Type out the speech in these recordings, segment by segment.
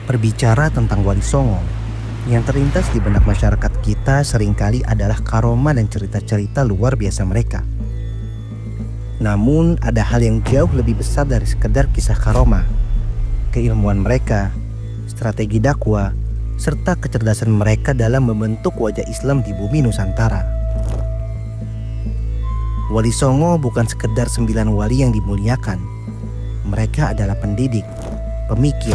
Berbicara tentang Wali Songo, yang terlintas di benak masyarakat kita seringkali adalah karoma dan cerita-cerita luar biasa mereka. Namun ada hal yang jauh lebih besar dari sekedar kisah karoma. Keilmuan mereka, strategi dakwah, serta kecerdasan mereka dalam membentuk wajah Islam di bumi Nusantara. Wali Songo bukan sekedar 9 wali yang dimuliakan. Mereka adalah pendidik, pemikir,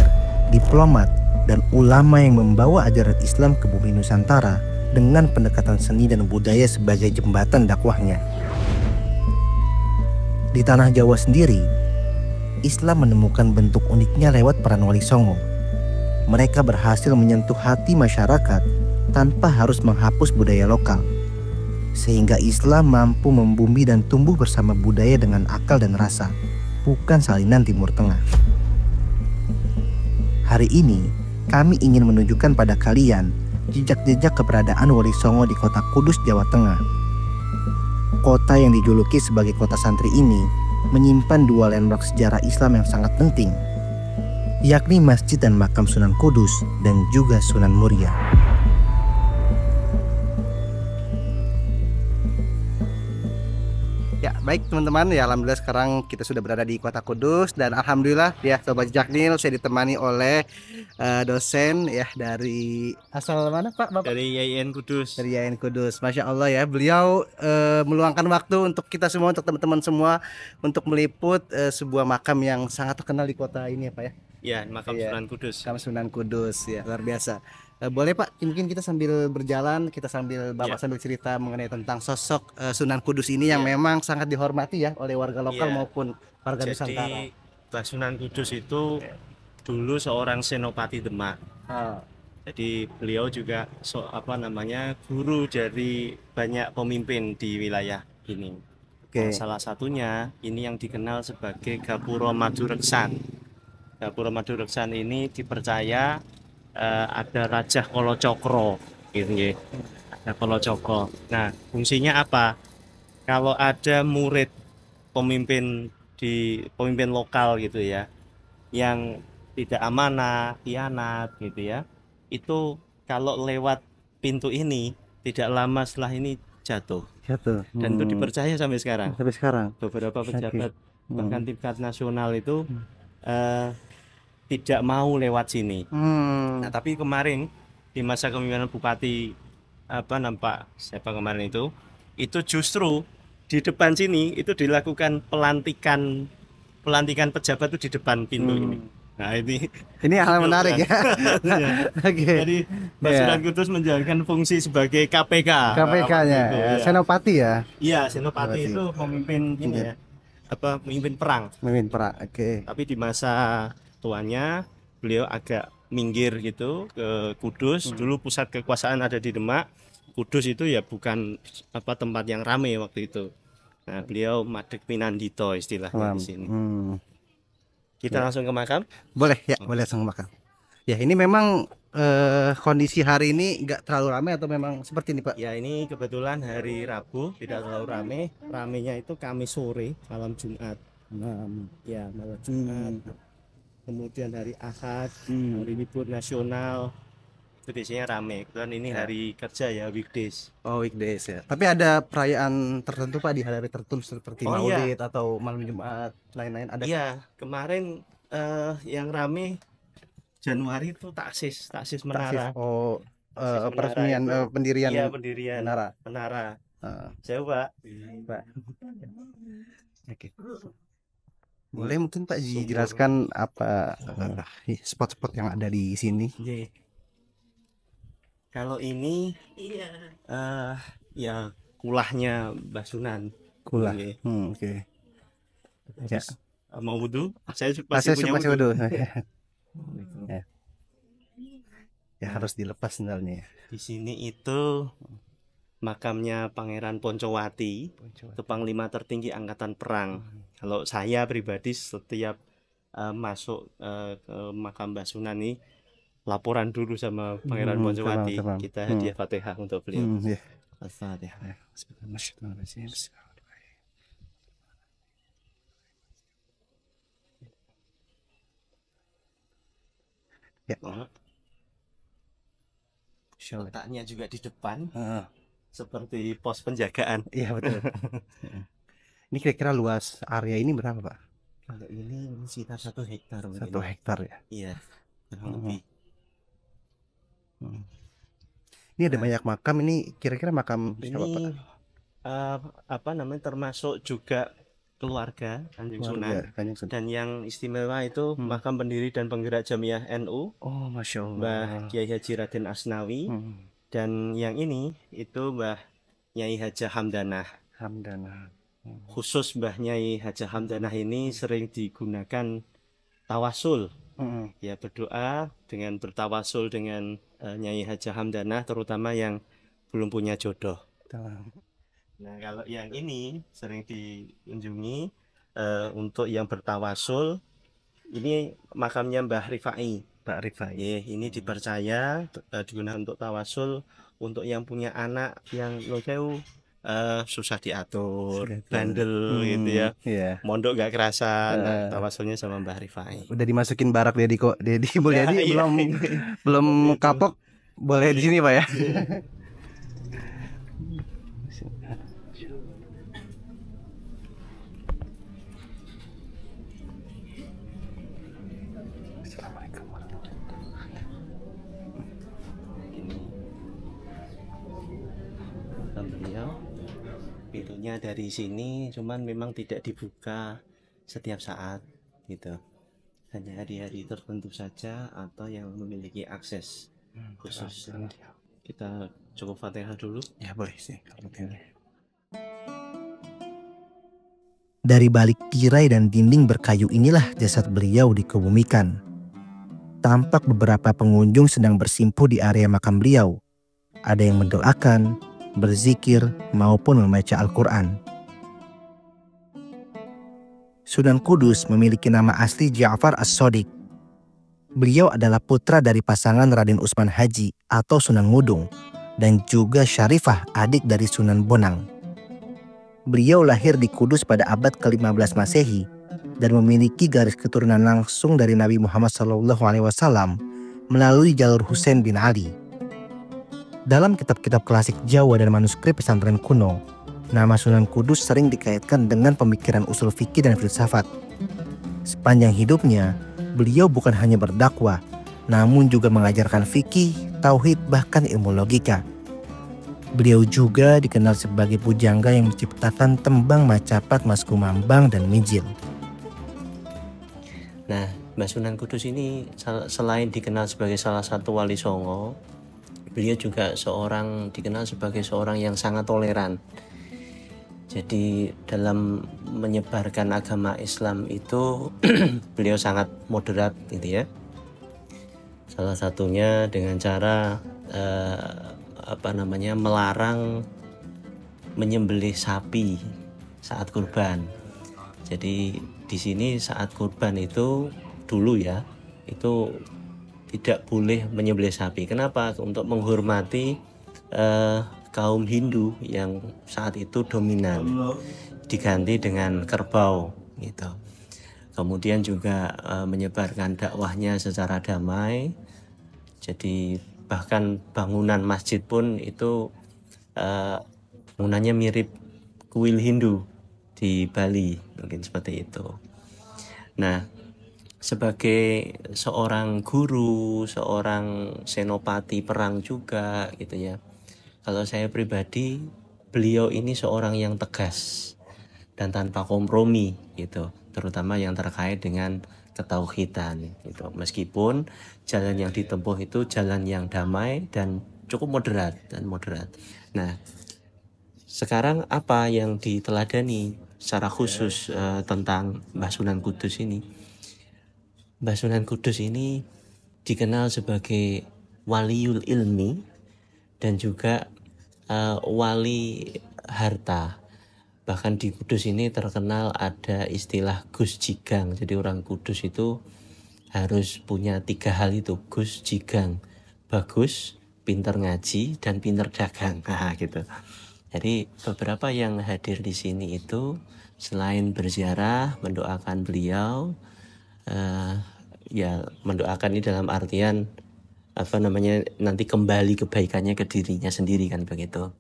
diplomat, dan ulama yang membawa ajaran Islam ke bumi Nusantara dengan pendekatan seni dan budaya sebagai jembatan dakwahnya. Di tanah Jawa sendiri, Islam menemukan bentuk uniknya lewat peran Wali Songo. Mereka berhasil menyentuh hati masyarakat tanpa harus menghapus budaya lokal, sehingga Islam mampu membumi dan tumbuh bersama budaya dengan akal dan rasa, bukan salinan Timur Tengah. Hari ini, kami ingin menunjukkan pada kalian jejak-jejak keberadaan Wali Songo di kota Kudus, Jawa Tengah. Kota yang dijuluki sebagai kota santri ini menyimpan 2 landmark sejarah Islam yang sangat penting, yakni Masjid dan Makam Sunan Kudus dan juga Sunan Muria. Ya, baik teman-teman, ya alhamdulillah sekarang kita sudah berada di Kota Kudus dan alhamdulillah ya Sobat Jaknil saya ditemani oleh dosen ya dari asal mana Pak? Bapak? Dari YIN Kudus. Dari YIN Kudus. Masya Allah ya, beliau meluangkan waktu untuk kita semua, untuk teman-teman semua untuk meliput sebuah makam yang sangat terkenal di kota ini ya Pak ya. Ya, Makam Iya, Sunan Kudus. Makam Sunan Kudus ya, luar biasa. Boleh Pak, mungkin kita sambil berjalan, kita sambil Bapak Ya. sambil cerita mengenai tentang sosok Sunan Kudus ini yang Ya. memang sangat dihormati ya oleh warga lokal Ya. maupun warga Nusantara. Jadi Mbah Sunan Kudus itu dulu seorang senopati Demak. Ah, Jadi beliau juga guru dari banyak pemimpin di wilayah ini. Oke. Nah, salah satunya ini yang dikenal sebagai Gapura Madureksan. Gapura Madureksan ini dipercaya ada Raja Kolocokro, gitu ya. Ada Kolocokro. Nah, fungsinya apa? Kalau ada murid pemimpin lokal gitu ya, yang tidak amanah, khianat gitu ya, itu kalau lewat pintu ini tidak lama setelah ini jatuh. Jatuh. Dan itu dipercaya sampai sekarang. Sampai sekarang. Beberapa pejabat Oke. bahkan tingkat nasional itu tidak mau lewat sini. Nah, tapi kemarin di masa kepemimpinan Bupati siapa kemarin itu justru di depan sini itu dilakukan pelantikan pejabat itu di depan pintu ini. Nah, Ini hal menarik ya. Oke. Jadi Mbah Sunan Kudus menjalankan fungsi sebagai KPK. KPK-nya, ya. senopati ya. Iya, senopati itu pemimpin ini ya. Pemimpin perang. Pemimpin perang. Oke. Tapi di masa tuanya beliau agak minggir gitu ke Kudus. Dulu pusat kekuasaan ada di Demak. Kudus itu ya bukan tempat yang ramai waktu itu. Nah, beliau Madeg Pinandito istilahnya di sini. Kita langsung ke makam? Boleh ya, boleh langsung ke makam. Ya, ini memang kondisi hari ini nggak terlalu ramai atau memang seperti ini Pak? Ya, ini kebetulan hari Rabu, tidak terlalu ramai. Ramainya itu Kamis sore, malam Jumat. Malam Jumat. Kemudian hari Ahad, hari libur nasional, itu biasanya ramai. Kebetulan ini hari kerja ya, weekdays. Oh, weekdays ya. Tapi ada perayaan tertentu Pak di hari tertentu seperti Maulid Iya. atau malam Jumat, lain-lain ada? Iya, kemarin yang ramai Januari itu taksis menara. Oh, Taksis menara peresmian itu, pendirian iya, pendirian menara. Saya Pak. Pak. Oke. Boleh mungkin Pak dijelaskan apa spot-spot yang ada di sini? Kalau ini ya kulahnya Mbah Sunan. Kulah. Oke. Oke. Ya. Mau wudhu? Saya Masih punya masih wudhu. Ya. Ya, harus dilepas sendalnya. Di sini itu makamnya Pangeran Poncowati, itu panglima tertinggi angkatan perang. Kalau saya pribadi setiap masuk ke makam Mbah Sunan ini laporan dulu sama Pangeran Poncowati. Kita hadiah Fatihah untuk beliau. Al-Fatihah. Ya. Nah, Masya Allah. letaknya juga di depan, Ah, seperti pos penjagaan. iya betul. Ini kira-kira luas area ini berapa, Pak? Kalau ini sekitar 1 hektar 1 mungkin. hektar ya. Iya, kurang Hmm. lebih. Hmm. Ini ada Nah, banyak makam. Ini kira-kira makam siapa, Pak? ini apa namanya, termasuk juga keluarga Kanjeng Sunan. Keluarga Kanjeng Sunan. Dan yang istimewa itu makam pendiri dan penggerak Jamiah NU, Oh, Masya Allah. Mbah Kiai Haji Raden Asnawi. Dan yang ini itu Mbah Nyai Hajah Hamdanah. Hamdanah. Khusus Mbah Nyai Hajah Hamdanah ini sering digunakan tawasul. Ya, berdoa dengan bertawasul dengan Nyai Hajah Hamdanah, terutama yang belum punya jodoh. Nah, kalau yang ini sering dikunjungi untuk yang bertawasul, ini makamnya Mbah Rifai. Pak Rifai. Ini dipercaya digunakan untuk tawasul untuk yang punya anak yang susah diatur, bandel gitu ya. Mondok gak kerasan, tawasulnya sama Mbah Rifai. Udah dimasukin barak Deddy Mulyadi, Iya, belum kapok, boleh di sini, Pak ya. Assalamualaikum warahmatullahi wabarakatuh. Beliau pintunya dari sini, cuman memang tidak dibuka setiap saat gitu. Hanya hari-hari tertentu saja atau yang memiliki akses khusus. Kita cukup Fatihah dulu. Ya boleh sih. Dari balik tirai dan dinding berkayu inilah jasad beliau dikebumikan. Tampak beberapa pengunjung sedang bersimpuh di area makam beliau. Ada yang mendoakan, berzikir, maupun membaca Al-Quran. Sunan Kudus memiliki nama asli Ja'far As-Shodiq. Beliau adalah putra dari pasangan Raden Utsman Haji atau Sunan Ngudung dan juga Syarifah, adik dari Sunan Bonang. Beliau lahir di Kudus pada abad ke-15 Masehi dan memiliki garis keturunan langsung dari Nabi Muhammad SAW melalui jalur Husain bin Ali. Dalam kitab-kitab klasik Jawa dan manuskrip pesantren kuno, nama Sunan Kudus sering dikaitkan dengan pemikiran usul fikih dan filsafat. Sepanjang hidupnya, beliau bukan hanya berdakwah, namun juga mengajarkan fikih, tauhid, bahkan ilmu logika. Beliau juga dikenal sebagai pujangga yang menciptakan tembang Macapat, Mas Kumambang, dan Mijil. Nah, Mbah Sunan Kudus ini selain dikenal sebagai salah satu wali songo, beliau juga dikenal sebagai seorang yang sangat toleran. Jadi dalam menyebarkan agama Islam itu beliau sangat moderat gitu ya. Salah satunya dengan cara melarang menyembelih sapi saat kurban. Jadi di sini saat kurban itu dulu ya, itu tidak boleh menyembelih sapi. Kenapa? Untuk menghormati kaum Hindu yang saat itu dominan, diganti dengan kerbau gitu. Kemudian juga menyebarkan dakwahnya secara damai. Jadi bahkan bangunan masjid pun itu bangunannya mirip kuil Hindu di Bali, mungkin seperti itu. Nah, sebagai seorang guru, seorang senopati perang juga gitu ya. Kalau saya pribadi, beliau ini seorang yang tegas dan tanpa kompromi gitu, terutama yang terkait dengan ketauhidan gitu. Meskipun jalan yang ditempuh itu jalan yang damai dan cukup moderat. Nah, sekarang apa yang diteladani secara khusus tentang Mbah Sunan Kudus ini? Mbah Sunan Kudus ini dikenal sebagai waliul ilmi dan juga wali harta. Bahkan di Kudus ini terkenal ada istilah Gus Jigang. Jadi orang Kudus itu harus punya 3 hal itu, Gus Jigang, bagus, pinter ngaji, dan pinter dagang. Nah, gitu. Jadi beberapa yang hadir di sini itu selain berziarah, mendoakan beliau, ya mendoakan ini dalam artian apa namanya, nanti kembali kebaikannya ke dirinya sendiri kan begitu.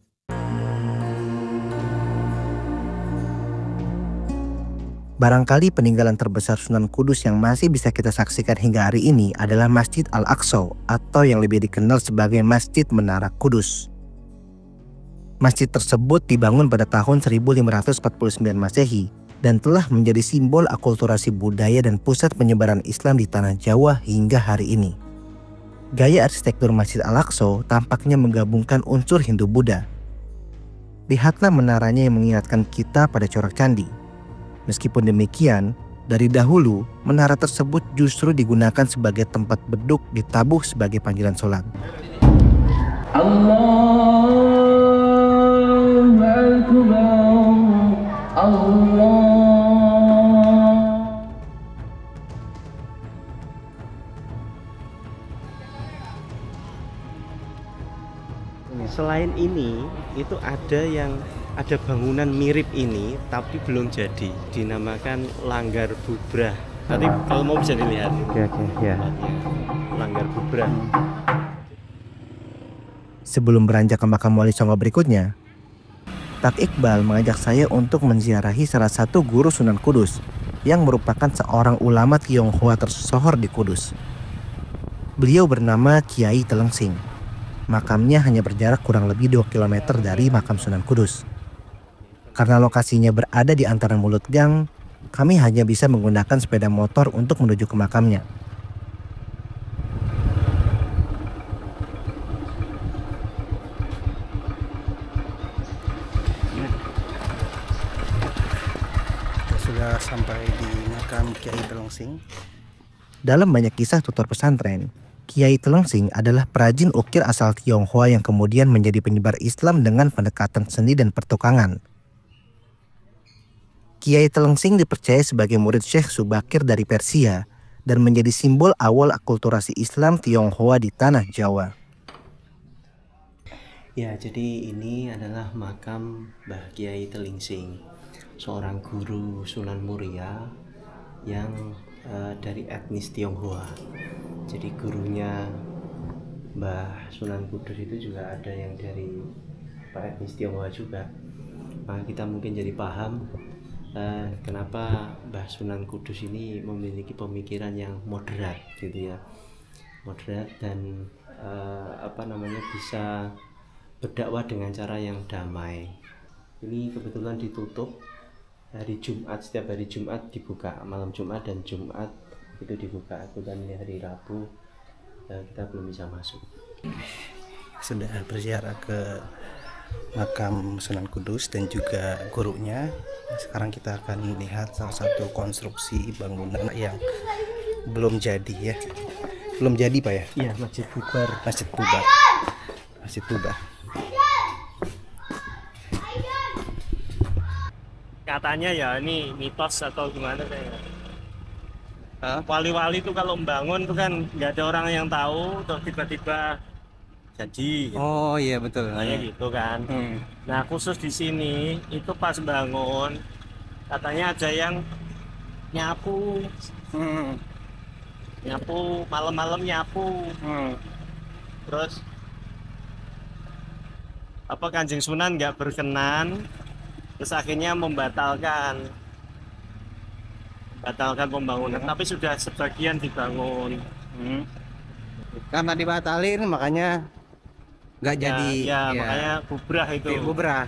Barangkali peninggalan terbesar Sunan Kudus yang masih bisa kita saksikan hingga hari ini adalah Masjid Al-Aqsa atau yang lebih dikenal sebagai Masjid Menara Kudus. Masjid tersebut dibangun pada tahun 1549 Masehi dan telah menjadi simbol akulturasi budaya dan pusat penyebaran Islam di tanah Jawa hingga hari ini. Gaya arsitektur Masjid Al-Aqsa tampaknya menggabungkan unsur Hindu-Buddha. Lihatlah menaranya yang mengingatkan kita pada corak candi. Meskipun demikian, dari dahulu menara tersebut justru digunakan sebagai tempat beduk ditabuh sebagai panggilan sholat. Selain ini, itu ada bangunan mirip ini tapi belum jadi, dinamakan Langgar Bubrah. Nanti kalau mau bisa dilihat. Oke, ya. Langgar Bubrah. Sebelum beranjak ke makam Wali Songo berikutnya, Tak Iqbal mengajak saya untuk menziarahi salah satu guru Sunan Kudus yang merupakan seorang ulama Tionghoa tersohor di Kudus. Beliau bernama Kiai Telengsing. Makamnya hanya berjarak kurang lebih 2 km dari makam Sunan Kudus. Karena lokasinya berada di antara mulut gang, kami hanya bisa menggunakan sepeda motor untuk menuju ke makamnya. Sudah sampai di makam Kiai Telengsing. Dalam banyak kisah tutur pesantren, Kiai Telengsing adalah perajin ukir asal Tionghoa yang kemudian menjadi penyebar Islam dengan pendekatan seni dan pertukangan. Kiai Telengsing dipercaya sebagai murid Syekh Subakir dari Persia dan menjadi simbol awal akulturasi Islam Tionghoa di tanah Jawa. Ya, jadi ini adalah makam Mbah Kiai Telengsing, seorang guru Sunan Muria yang dari etnis Tionghoa. Jadi gurunya Mbah Sunan Kudus itu juga ada yang dari etnis Tionghoa juga. Maka kita mungkin jadi paham kenapa Mbah Sunan Kudus ini memiliki pemikiran yang moderat gitu ya, moderat dan bisa berdakwah dengan cara yang damai. Ini kebetulan ditutup hari Jumat, setiap hari Jumat dibuka, malam Jumat dan Jumat itu dibuka. Dan hari Rabu kita belum bisa masuk. Sudah berziarah ke makam Sunan Kudus dan juga gurunya. Sekarang kita akan melihat salah satu konstruksi bangunan yang belum jadi ya. Belum jadi Pak ya? Iya, Masjid Bubar. Masjid Bubar. Masjid Bubar. Katanya ya ini mitos atau gimana kayak. Wali-wali tuh kalau membangun tuh kan nggak ada orang yang tahu, terus tiba-tiba jadi. Gitu. Oh iya betul. Kayak gitu kan. Nah khusus di sini itu pas bangun katanya ada yang nyapu, nyapu malam-malam nyapu. Terus apa Kanjeng Sunan nggak berkenan, terus akhirnya membatalkan pembangunan, tapi sudah sebagian dibangun. Karena dibatalin makanya nggak jadi. Ya, makanya bubrah itu. Bubrah.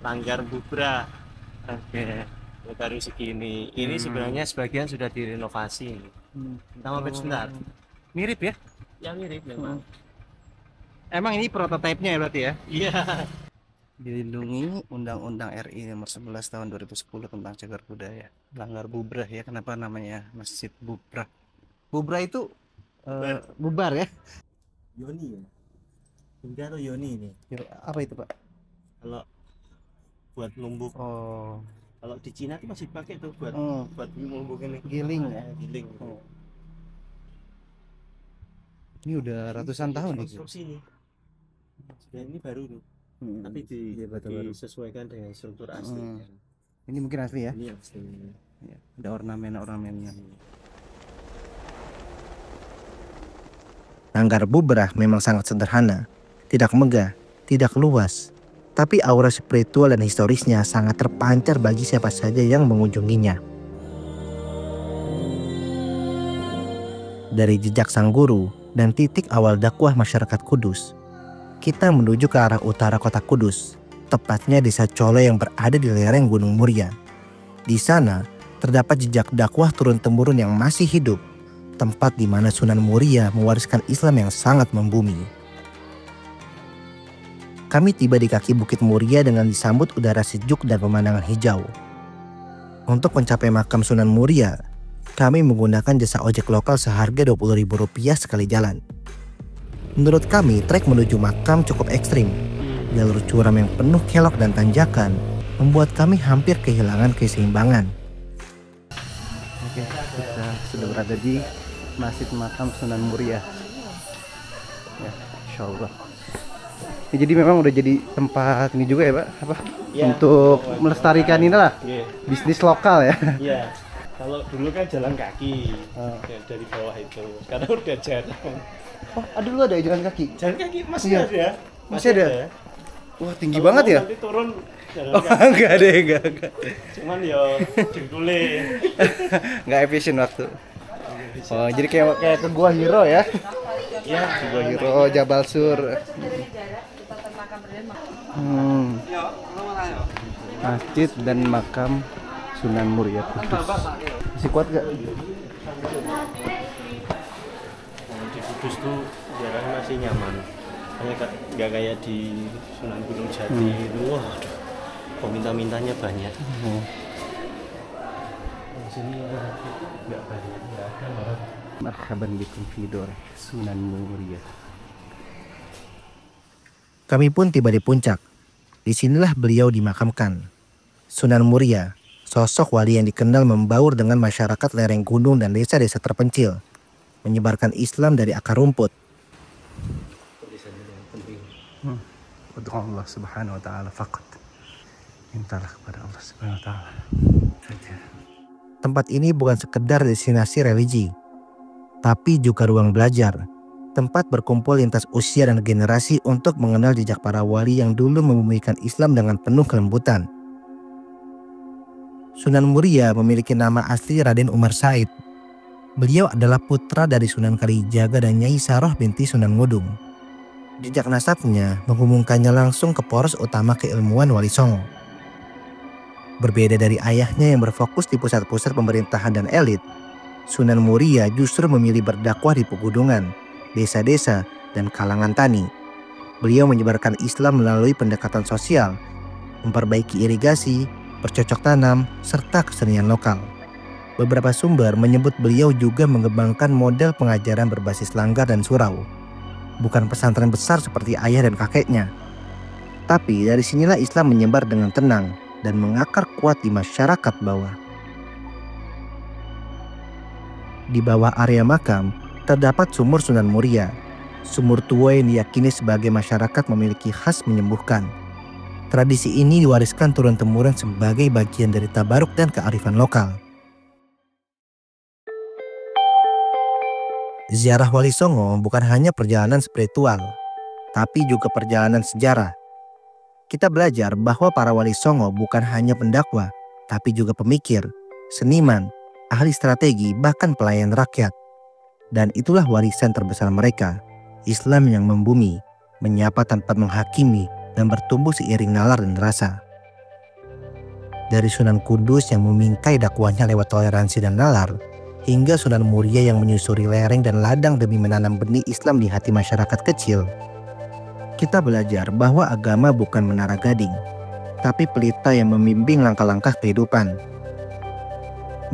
Langgar Bubrah. Oke. Baru segini. Ini sebenarnya sebagian sudah direnovasi. Kita mampir sebentar. Mirip ya? Ya mirip memang. Emang ini prototipenya ya berarti ya? Iya. Dilindungi Undang-Undang RI nomor 11 tahun 2010 tentang cagar budaya. Langgar Bubrah ya, kenapa namanya Masjid Bubrah? Bubrah itu bubar ya? Yoni ya? Bunda atau Yoni ini? Apa itu Pak? Kalau buat numbuk. Oh. Kalau di Cina tuh masih pakai tuh buat numbuk ini. Giling ya? Giling. Ini udah ratusan tahun nih. Konstruksi ini. Dan ini baru nih. Tapi disesuaikan dengan struktur asli. Ini mungkin asli ya? Ini asli. Ya, ada ornamen-ornamennya. Langgar Bubrah memang sangat sederhana, tidak megah, tidak luas, tapi aura spiritual dan historisnya sangat terpancar bagi siapa saja yang mengunjunginya. Dari jejak sang guru dan titik awal dakwah masyarakat Kudus, kita menuju ke arah utara kota Kudus, tepatnya desa Colo yang berada di lereng Gunung Muria. Di sana terdapat jejak dakwah turun-temurun yang masih hidup, tempat di mana Sunan Muria mewariskan Islam yang sangat membumi. Kami tiba di kaki Bukit Muria dengan disambut udara sejuk dan pemandangan hijau. Untuk mencapai makam Sunan Muria, kami menggunakan jasa ojek lokal seharga Rp20.000 sekali jalan. Menurut kami, trek menuju makam cukup ekstrim. Jalur curam yang penuh kelok dan tanjakan membuat kami hampir kehilangan keseimbangan. Oke, kita sudah berada di Masjid Makam Sunan Muria. Ya, Insya Allah. Ya, jadi memang udah jadi tempat ini juga ya, Pak? Apa? Ya, untuk melestarikan ini lah, ya. Bisnis lokal ya. Iya. Kalau dulu kan jalan kaki dari bawah itu, sekarang udah jalan. Oh, dulu ada jalan kaki? Jalan kaki masih Iya. ada. Masih ada? Wah, tinggi Kalau banget ya? Nanti turun jalan Oh, kaki. enggak deh, enggak. Cuman ya jengkule. Enggak efisien waktu. Oh, jadi kayak ke Gua Hiro ya? Iya, Gua Hiro, Jabal Sur. Masjid dan makam Sunan Muria Kudus. Masih kuat gak? Di Kudus tuh jalan masih nyaman. Hanya nggak kayak di Sunan Gunung Jati itu. Wah, aduh, peminta-mintanya banyak. Di sini nggak banyak, nggak ada malah. Marhaban bikum fi Dor Sunan Muria. Kami pun tiba di puncak. Disinilah beliau dimakamkan. Sunan Muria, sosok wali yang dikenal membaur dengan masyarakat lereng gunung dan desa-desa terpencil, menyebarkan Islam dari akar rumput. Untuk Allah Subhanahu wa taala faqat. Mintalah kepada Allah Subhanahu wa taala. Tempat ini bukan sekedar destinasi religi, tapi juga ruang belajar, tempat berkumpul lintas usia dan generasi untuk mengenal jejak para wali yang dulu membumikan Islam dengan penuh kelembutan. Sunan Muria memiliki nama asli Raden Umar Said. Beliau adalah putra dari Sunan Kalijaga dan Nyai Saroh binti Sunan Ngudung. Jejak nasabnya menghubungkannya langsung ke poros utama keilmuan Wali Songo. Berbeda dari ayahnya yang berfokus di pusat-pusat pemerintahan dan elit, Sunan Muria justru memilih berdakwah di pegunungan, desa-desa, dan kalangan tani. Beliau menyebarkan Islam melalui pendekatan sosial, memperbaiki irigasi, bercocok tanam, serta kesenian lokal. Beberapa sumber menyebut beliau juga mengembangkan model pengajaran berbasis langgar dan surau. Bukan pesantren besar seperti ayah dan kakeknya. Tapi dari sinilah Islam menyebar dengan tenang dan mengakar kuat di masyarakat bawah. Di bawah area makam terdapat sumur Sunan Muria. Sumur tua yang diyakini sebagai masyarakat memiliki khas menyembuhkan. Tradisi ini diwariskan turun-temurun sebagai bagian dari tabaruk dan kearifan lokal. Ziarah Wali Songo bukan hanya perjalanan spiritual, tapi juga perjalanan sejarah. Kita belajar bahwa para Wali Songo bukan hanya pendakwa, tapi juga pemikir, seniman, ahli strategi, bahkan pelayan rakyat. Dan itulah warisan terbesar mereka, Islam yang membumi, menyapa tanpa menghakimi, dan bertumbuh seiring nalar dan rasa. Dari Sunan Kudus yang memingkai dakwahnya lewat toleransi dan nalar, hingga Sunan Muria yang menyusuri lereng dan ladang demi menanam benih Islam di hati masyarakat kecil, kita belajar bahwa agama bukan menara gading, tapi pelita yang membimbing langkah-langkah kehidupan.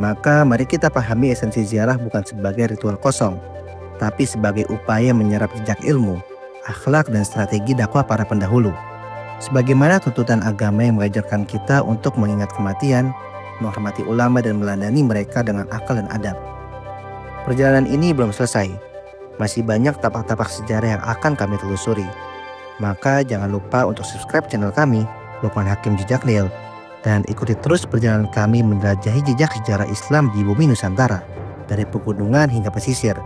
Maka mari kita pahami esensi ziarah bukan sebagai ritual kosong, tapi sebagai upaya menyerap jejak ilmu, akhlak dan strategi dakwah para pendahulu. Sebagaimana tuntutan agama yang mengajarkan kita untuk mengingat kematian, menghormati ulama dan meladani mereka dengan akal dan adab. Perjalanan ini belum selesai. Masih banyak tapak-tapak sejarah yang akan kami telusuri. Maka jangan lupa untuk subscribe channel kami, Lukman Hakim Jejak Nil, dan ikuti terus perjalanan kami menjelajahi jejak sejarah Islam di bumi Nusantara, dari pegunungan hingga pesisir,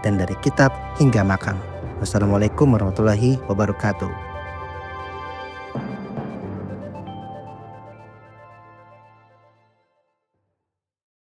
dan dari kitab hingga makam. Wassalamualaikum warahmatullahi wabarakatuh.